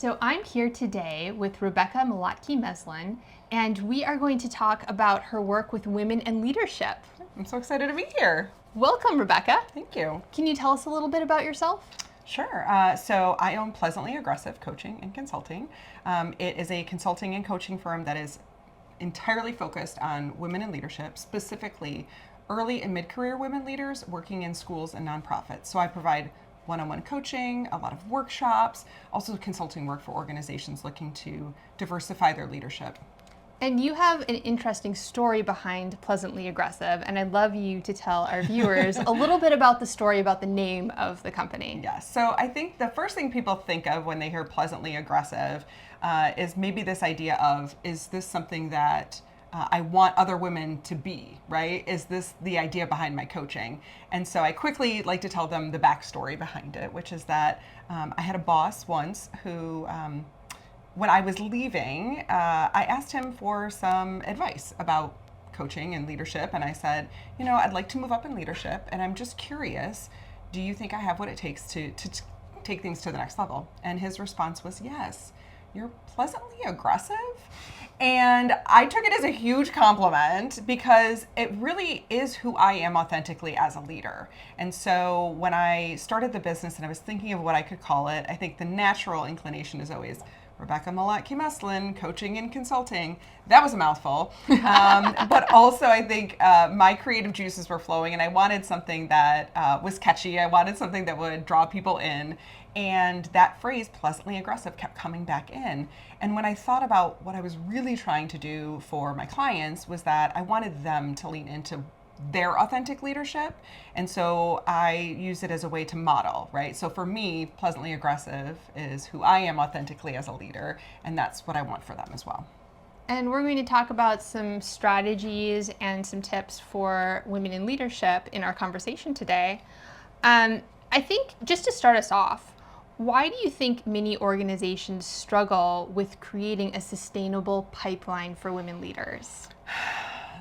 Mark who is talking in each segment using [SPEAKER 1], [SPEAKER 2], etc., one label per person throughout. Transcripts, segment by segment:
[SPEAKER 1] So I'm here today with Rebecca Maltose-Meslin, and we are going to talk about her work with women and leadership.
[SPEAKER 2] I'm so excited to be here.
[SPEAKER 1] Welcome, Rebecca.
[SPEAKER 2] Thank you.
[SPEAKER 1] Can you tell us a little bit about yourself?
[SPEAKER 2] Sure. So I own Pleasantly Aggressive Coaching and Consulting. It is a consulting and coaching firm that is entirely focused on women in leadership, specifically early and mid-career women leaders working in schools and nonprofits. So I provide one-on-one coaching, a lot of workshops, also consulting work for organizations looking to diversify their leadership.
[SPEAKER 1] And you have an interesting story behind Pleasantly Aggressive, and I'd love you to tell our viewers a little bit about the story about the name of the company.
[SPEAKER 2] Yes. So I think the first thing people think of when they hear Pleasantly Aggressive is maybe this idea of, is this something that I want other women to be, right? Is this the idea behind my coaching? And so I quickly like to tell them the backstory behind it, which is that I had a boss once who, when I was leaving, I asked him for some advice about coaching and leadership. And I said, I'd like to move up in leadership, and I'm just curious, do you think I have what it takes to take things to the next level? And his response was, yes, you're pleasantly aggressive. And I took it as a huge compliment because it really is who I am authentically as a leader. And so when I started the business and I was thinking of what I could call it, I think the natural inclination is always Rebecca Maltose-Meslin, coaching and consulting. That was a mouthful. But also I think my creative juices were flowing, and I wanted something that was catchy. I wanted something that would draw people in. And that phrase, pleasantly aggressive, kept coming back in. And when I thought about what I was really trying to do for my clients was that I wanted them to lean into their authentic leadership. And so I use it as a way to model, right? So for me, pleasantly aggressive is who I am authentically as a leader, and that's what I want for them as well.
[SPEAKER 1] And we're going to talk about some strategies and some tips for women in leadership in our conversation today. I think just to start us off, why do you think many organizations struggle with creating a sustainable pipeline for women leaders?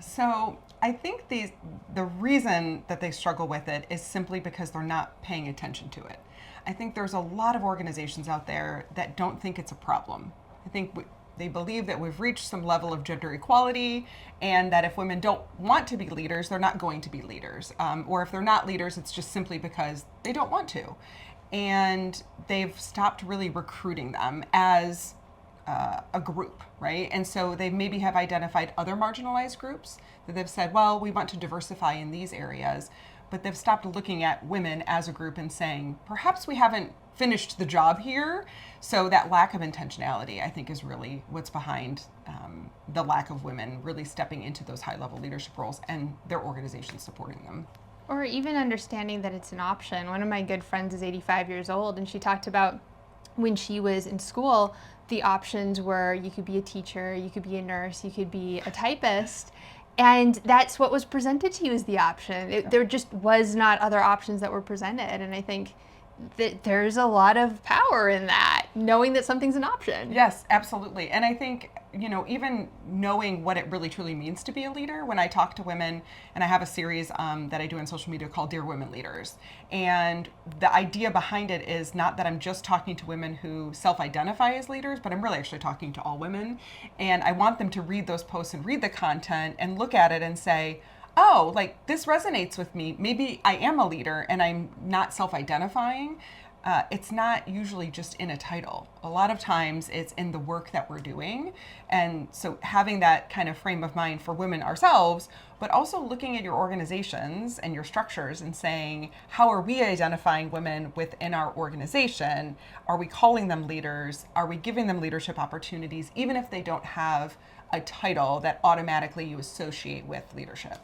[SPEAKER 2] So I think the reason that they struggle with it is simply because they're not paying attention to it. I think there's a lot of organizations out there that don't think it's a problem. I think they believe that we've reached some level of gender equality, and that if women don't want to be leaders, they're not going to be leaders. Or if they're not leaders, it's just simply because they don't want to. And they've stopped really recruiting them as a group, right? And so they maybe have identified other marginalized groups that they've said, well, we want to diversify in these areas, but they've stopped looking at women as a group and saying, perhaps we haven't finished the job here. So that lack of intentionality, I think, is really what's behind the lack of women really stepping into those high-level leadership roles and their organizations supporting them.
[SPEAKER 1] Or even understanding that it's an option. One of my good friends is 85 years old, and she talked about when she was in school, the options were you could be a teacher, you could be a nurse, you could be a typist. And that's what was presented to you as the option. There just was not other options that were presented. And I think that there's a lot of power in that, knowing that something's an option.
[SPEAKER 2] Yes, absolutely. And I think, even knowing what it really truly means to be a leader, when I talk to women, and I have a series that I do on social media called Dear Women Leaders. And the idea behind it is not that I'm just talking to women who self-identify as leaders, but I'm really actually talking to all women. And I want them to read those posts and read the content and look at it and say, oh, like this resonates with me. Maybe I am a leader and I'm not self-identifying. It's not usually just in a title. A lot of times it's in the work that we're doing. And so having that kind of frame of mind for women ourselves, but also looking at your organizations and your structures and saying, how are we identifying women within our organization? Are we calling them leaders? Are we giving them leadership opportunities, even if they don't have a title that automatically you associate with leadership?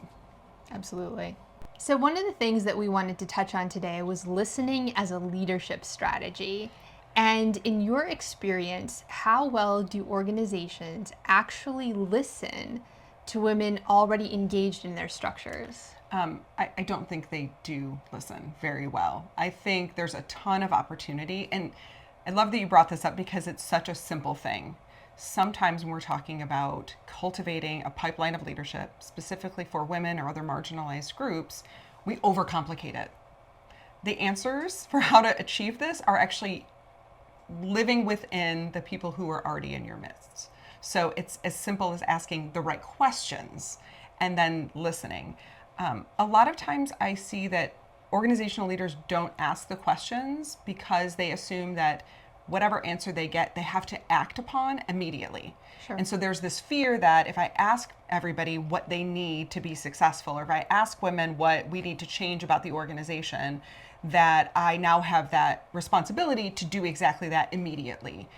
[SPEAKER 1] Absolutely. So one of the things that we wanted to touch on today was listening as a leadership strategy. And in your experience, how well do organizations actually listen to women already engaged in their structures?
[SPEAKER 2] I don't think they do listen very well. I think there's a ton of opportunity. And I love that you brought this up because it's such a simple thing. Sometimes when we're talking about cultivating a pipeline of leadership, specifically for women or other marginalized groups, we overcomplicate it. The answers for how to achieve this are actually living within the people who are already in your midst. So it's as simple as asking the right questions and then listening. A lot of times I see that organizational leaders don't ask the questions because they assume that whatever answer they get, they have to act upon immediately.
[SPEAKER 1] Sure.
[SPEAKER 2] And so there's this fear that if I ask everybody what they need to be successful, or if I ask women what we need to change about the organization, that I now have that responsibility to do exactly that immediately.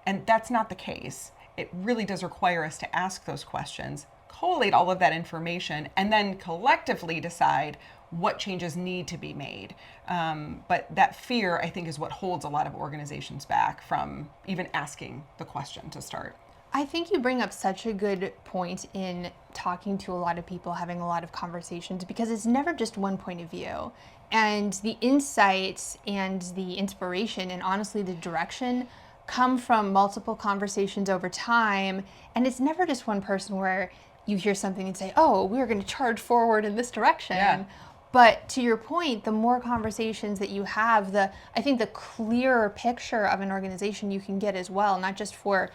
[SPEAKER 2] And that's not the case. It really does require us to ask those questions, collate all of that information, and then collectively decide what changes need to be made. But that fear, I think, is what holds a lot of organizations back from even asking the question to start.
[SPEAKER 1] I think you bring up such a good point in talking to a lot of people, having a lot of conversations, because it's never just one point of view. And the insights and the inspiration and honestly the direction come from multiple conversations over time. And it's never just one person where you hear something and say, oh, we're going to charge forward in this direction.
[SPEAKER 2] Yeah.
[SPEAKER 1] But to your point, the more conversations that you have, I think the clearer picture of an organization you can get as well, not just for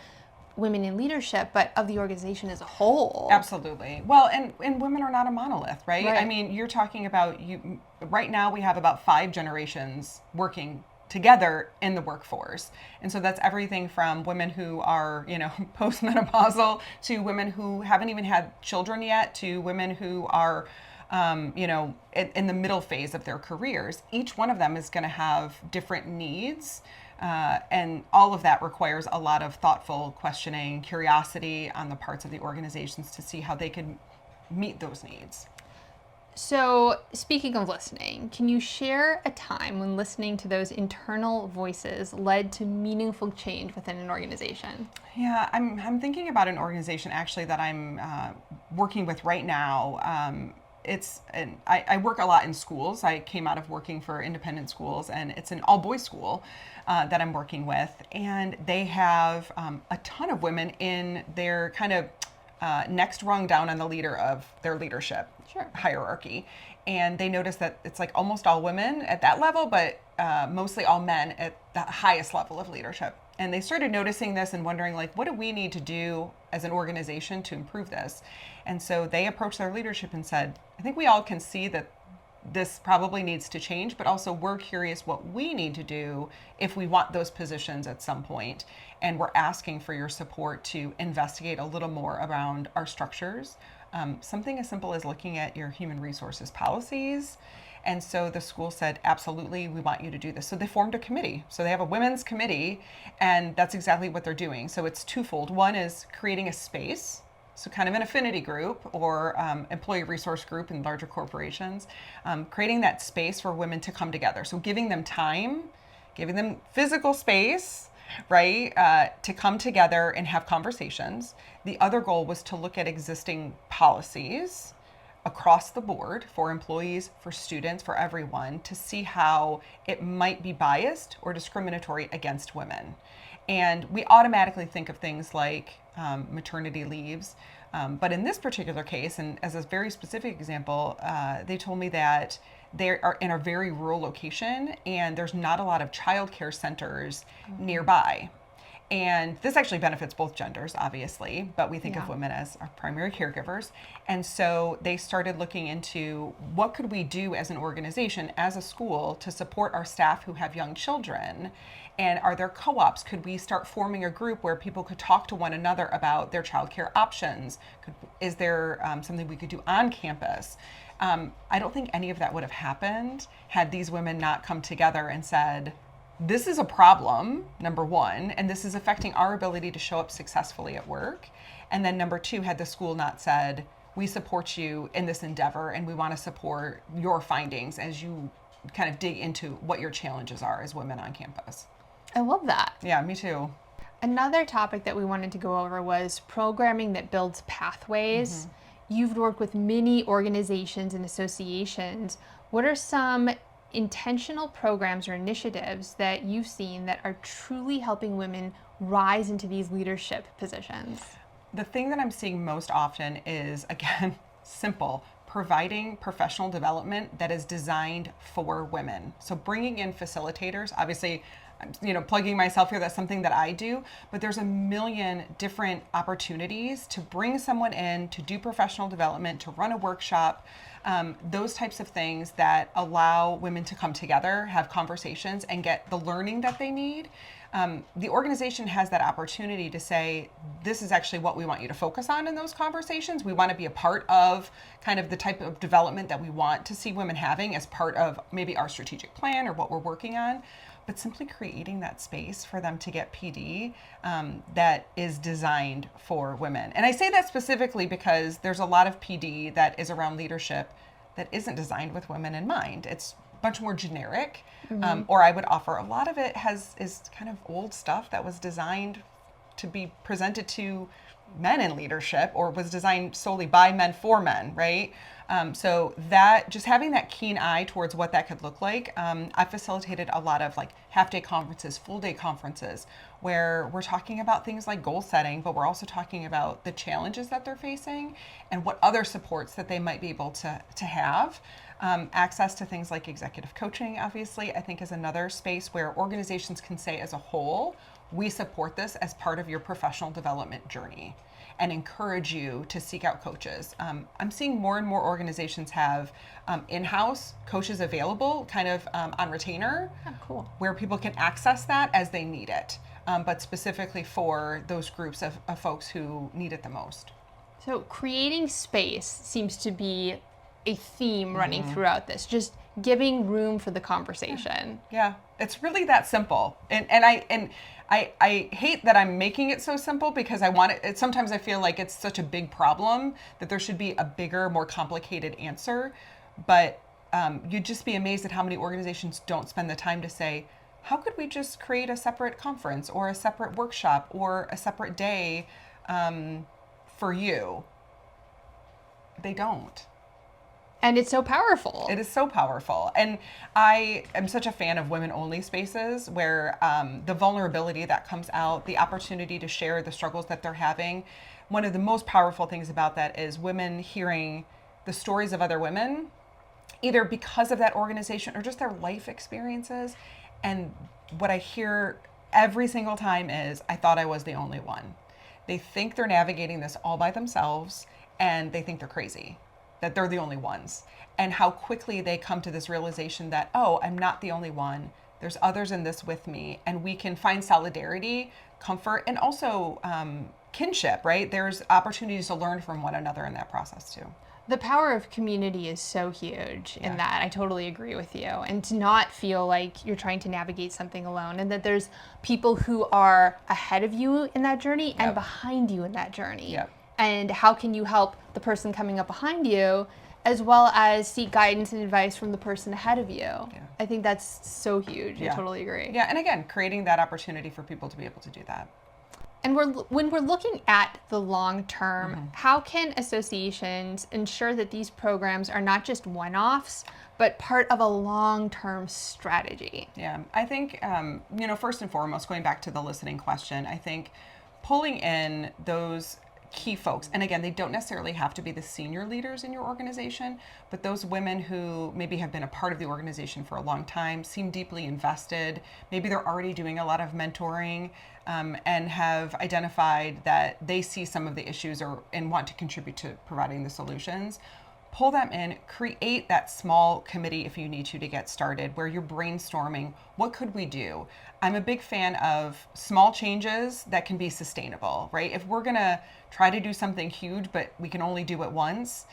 [SPEAKER 1] women in leadership, but of the organization as a whole.
[SPEAKER 2] Absolutely. Well, and women are not a monolith, right?
[SPEAKER 1] Right.
[SPEAKER 2] I mean, you're talking about, right now we have about 5 generations working together in the workforce. And so that's everything from women who are, postmenopausal to women who haven't even had children yet to women who are, in the middle phase of their careers. Each one of them is going to have different needs. And all of that requires a lot of thoughtful questioning, curiosity on the parts of the organizations to see how they can meet those needs.
[SPEAKER 1] So, speaking of listening, can you share a time when listening to those internal voices led to meaningful change within an organization?
[SPEAKER 2] Yeah, I'm thinking about an organization actually that I'm working with right now. I work a lot in schools. I came out of working for independent schools, and it's an all-boys school that I'm working with. And they have a ton of women in their kind of next rung down on the leader of their leadership hierarchy. And they noticed that it's like almost all women at that level, but mostly all men at the highest level of leadership. And they started noticing this and wondering, like, what do we need to do as an organization to improve this? And so they approached their leadership and said, I think we all can see that this probably needs to change, but also we're curious what we need to do if we want those positions at some point. And we're asking for your support to investigate a little more around our structures. Something as simple as looking at your human resources policies. And so the school said, absolutely, we want you to do this. So they formed a committee. So they have a women's committee, and that's exactly what they're doing. So it's twofold. One is creating a space, so kind of an affinity group or employee resource group in larger corporations, creating that space for women to come together. So giving them time, giving them physical space, right, to come together and have conversations. The other goal was to look at existing policies across the board for employees, for students, for everyone, to see how it might be biased or discriminatory against women. And we automatically think of things like maternity leaves. But in this particular case, and as a very specific example, they told me that they are in a very rural location and there's not a lot of childcare centers nearby. And this actually benefits both genders, obviously, but we think of women as our primary caregivers. And so they started looking into what could we do as an organization, as a school, to support our staff who have young children. And are there co-ops? Could we start forming a group where people could talk to one another about their childcare options? Is there something we could do on campus? I don't think any of that would have happened had these women not come together and said, this is a problem, number one, and this is affecting our ability to show up successfully at work. And then number two, had the school not said, we support you in this endeavor and we want to support your findings as you kind of dig into what your challenges are as women on campus.
[SPEAKER 1] I love that.
[SPEAKER 2] Yeah, me too.
[SPEAKER 1] Another topic that we wanted to go over was programming that builds pathways. You've worked with many organizations and associations. What are some intentional programs or initiatives that you've seen that are truly helping women rise into these leadership positions?
[SPEAKER 2] The thing that I'm seeing most often is, again, simple, providing professional development that is designed for women. So bringing in facilitators, obviously plugging myself here, that's something that I do, but there's a million different opportunities to bring someone in, to do professional development, to run a workshop, those types of things that allow women to come together, have conversations, and get the learning that they need. The organization has that opportunity to say, this is actually what we want you to focus on in those conversations. We want to be a part of kind of the type of development that we want to see women having as part of maybe our strategic plan or what we're working on. But simply creating that space for them to get PD that is designed for women. And I say that specifically because there's a lot of PD that is around leadership that isn't designed with women in mind. It's much more generic, or I would offer a lot of it is kind of old stuff that was designed to be presented to men in leadership, or was designed solely by men for men, right? So that, just having that keen eye towards what that could look like, I facilitated a lot of like half-day conferences, full-day conferences, where we're talking about things like goal setting, but we're also talking about the challenges that they're facing and what other supports that they might be able to have. Access to things like executive coaching, obviously, I think is another space where organizations can say as a whole, we support this as part of your professional development journey and encourage you to seek out coaches. I'm seeing more and more organizations have in-house coaches available kind of on retainer,
[SPEAKER 1] cool,
[SPEAKER 2] where people can access that as they need it, but specifically for those groups of folks who need it the most.
[SPEAKER 1] So creating space seems to be a theme running throughout this, just giving room for the conversation.
[SPEAKER 2] Yeah, it's really that simple. And I hate that I'm making it so simple, because I want it. Sometimes I feel like it's such a big problem that there should be a bigger, more complicated answer. But you'd just be amazed at how many organizations don't spend the time to say, how could we just create a separate conference or a separate workshop or a separate day for you? They don't.
[SPEAKER 1] And it's so powerful.
[SPEAKER 2] It is so powerful. And I am such a fan of women-only spaces where the vulnerability that comes out, the opportunity to share the struggles that they're having. One of the most powerful things about that is women hearing the stories of other women, either because of that organization or just their life experiences. And what I hear every single time is, I thought I was the only one. They think they're navigating this all by themselves, and they think they're crazy, that they're the only ones, and how quickly they come to this realization that, oh, I'm not the only one. There's others in this with me, and we can find solidarity, comfort, and also kinship, right? There's opportunities to learn from one another in that process too.
[SPEAKER 1] The power of community is so huge in that. I totally agree with you. And to not feel like you're trying to navigate something alone, and that there's people who are ahead of you in that journey and behind you in that journey. And how can you help the person coming up behind you, as well as seek guidance and advice from the person ahead of you? I think that's so huge. I totally agree.
[SPEAKER 2] Yeah, and again, creating that opportunity for people to be able to do that.
[SPEAKER 1] And when we're looking at the long term, how can associations ensure that these programs are not just one-offs, but part of a long-term strategy?
[SPEAKER 2] Yeah, I think, first and foremost, going back to the listening question, I think pulling in those key folks, and again, they don't necessarily have to be the senior leaders in your organization, but those women who maybe have been a part of the organization for a long time, seem deeply invested, maybe they're already doing a lot of mentoring, and have identified that they see some of the issues and want to contribute to providing the solutions. Pull them in, create that small committee if you need to get started, where you're brainstorming, what could we do? I'm a big fan of small changes that can be sustainable, right? If we're gonna try to do something huge, but we can only do it once,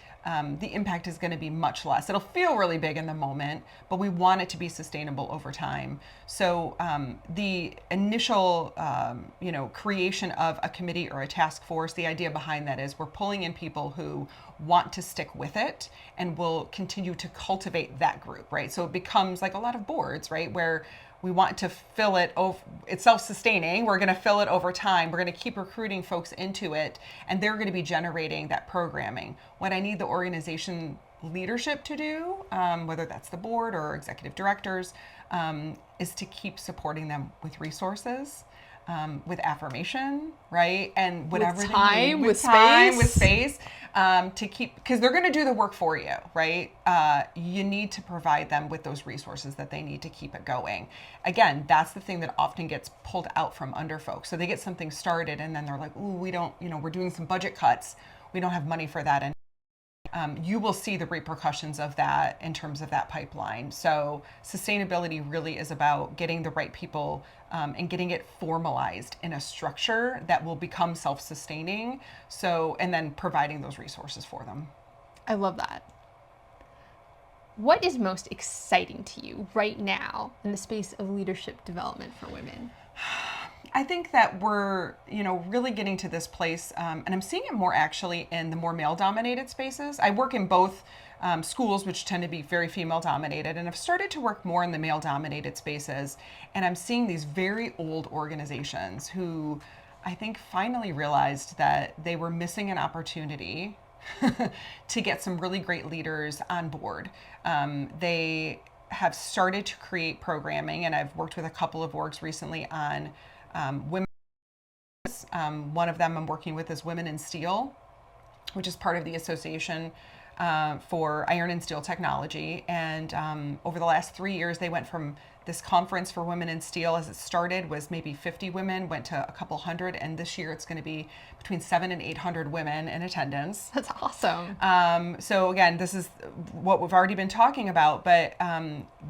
[SPEAKER 2] the impact is gonna be much less. It'll feel really big in the moment, but we want it to be sustainable over time. So the initial, creation of a committee or a task force, the idea behind that is we're pulling in people who want to stick with it and will continue to cultivate that group, right? So it becomes like a lot of boards, right? Where we want to fill it over, it's self-sustaining. We're going to fill it over time. We're going to keep recruiting folks into it, and they're going to be generating that programming. What I need the organization leadership to do, whether that's the board or executive directors, is to keep supporting them with resources. with affirmation, right? And whatever
[SPEAKER 1] With time,
[SPEAKER 2] they need,
[SPEAKER 1] with
[SPEAKER 2] time,
[SPEAKER 1] space.
[SPEAKER 2] with space, to keep, because they're going to do the work for you, right? You need to provide them with those resources that they need to keep it going. Again, that's the thing that often gets pulled out from under folks. So they get something started and then they're like, ooh, we don't, we're doing some budget cuts. We don't have money for that. And you will see the repercussions of that in terms of that pipeline. So sustainability really is about getting the right people and getting it formalized in a structure that will become self-sustaining. So, and then providing those resources for them.
[SPEAKER 1] I love that. What is most exciting to you right now in the space of leadership development for women?
[SPEAKER 2] I think that we're, really getting to this place, and I'm seeing it more actually in the more male-dominated spaces. I work in both schools, which tend to be very female-dominated, and I've started to work more in the male-dominated spaces, and I'm seeing these very old organizations who I think finally realized that they were missing an opportunity to get some really great leaders on board. They have started to create programming, and I've worked with a couple of orgs recently on women. One of them I'm working with is Women in Steel, which is part of the Association for Iron and Steel Technology. And over the last 3 years, they went from this conference for Women in Steel, as it started, was maybe 50 women, went to a couple hundred, and this year it's going to be between 700 and 800 women in attendance.
[SPEAKER 1] That's awesome.
[SPEAKER 2] So again, this is what we've already been talking about, but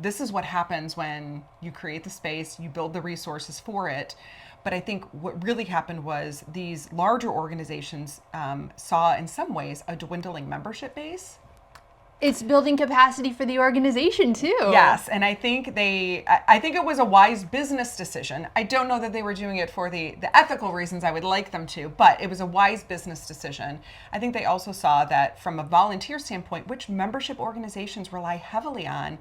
[SPEAKER 2] this is what happens when you create the space, you build the resources for it. But I think what really happened was these larger organizations saw in some ways a dwindling membership base.
[SPEAKER 1] It's building capacity for the organization too.
[SPEAKER 2] Yes, and I think it was a wise business decision. I don't know that they were doing it for the ethical reasons I would like them to, but it was a wise business decision. I think they also saw that from a volunteer standpoint, which membership organizations rely heavily on.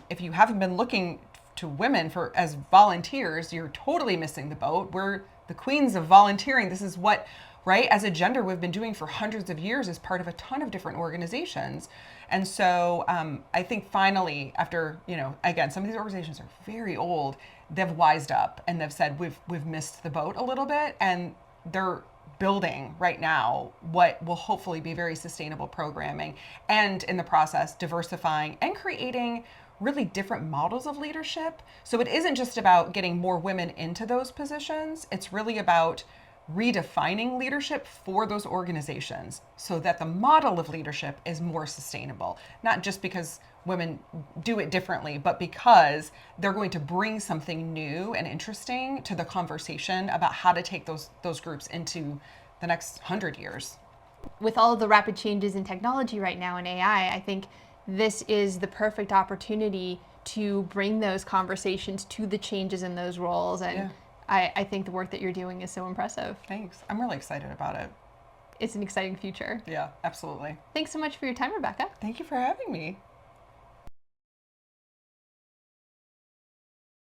[SPEAKER 2] If you haven't been looking to women as volunteers, you're totally missing the boat. We're the queens of volunteering. This is what, right, as a gender, we've been doing for hundreds of years as part of a ton of different organizations. And so I think finally, after, again, some of these organizations are very old, they've wised up and they've said, we've missed the boat a little bit, and they're building right now what will hopefully be very sustainable programming, and in the process diversifying and creating really different models of leadership. So it isn't just about getting more women into those positions. It's really about redefining leadership for those organizations so that the model of leadership is more sustainable, not just because women do it differently, but because they're going to bring something new and interesting to the conversation about how to take those groups into the next 100 years.
[SPEAKER 1] With all of the rapid changes in technology right now in AI, I think this is the perfect opportunity to bring those conversations to the changes in those roles. And I think the work that you're doing is so impressive.
[SPEAKER 2] Thanks. I'm really excited about it.
[SPEAKER 1] It's an exciting future.
[SPEAKER 2] Yeah, absolutely.
[SPEAKER 1] Thanks so much for your time, Rebecca.
[SPEAKER 2] Thank you for having me.